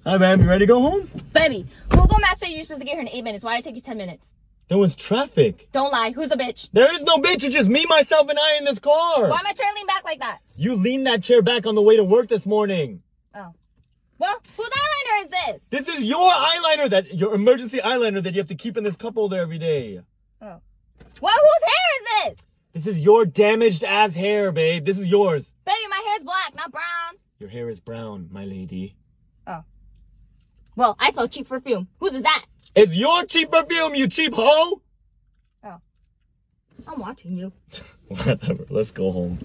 Hi, babe. You ready to go home? Baby, Google Maps said you're supposed to get here in 8 minutes. Why did it take you 10 minutes? There was traffic. Don't lie. Who's a bitch? There is no bitch. It's just me, myself, and I in this car. Why am I trying to lean back like that? You leaned that chair back on the way to work this morning. Oh. Well, whose eyeliner is this? This is your eyeliner, your emergency eyeliner that you have to keep in this cup holder every day. Oh. Well, whose hair is this? This is your damaged ass hair, babe. This is yours. Baby, my hair's black, not brown. Your hair is brown, my lady. Oh. Well, I smell cheap perfume. Whose is that? It's your cheap perfume, you cheap hoe! Oh. I'm watching you. Whatever. Let's go home.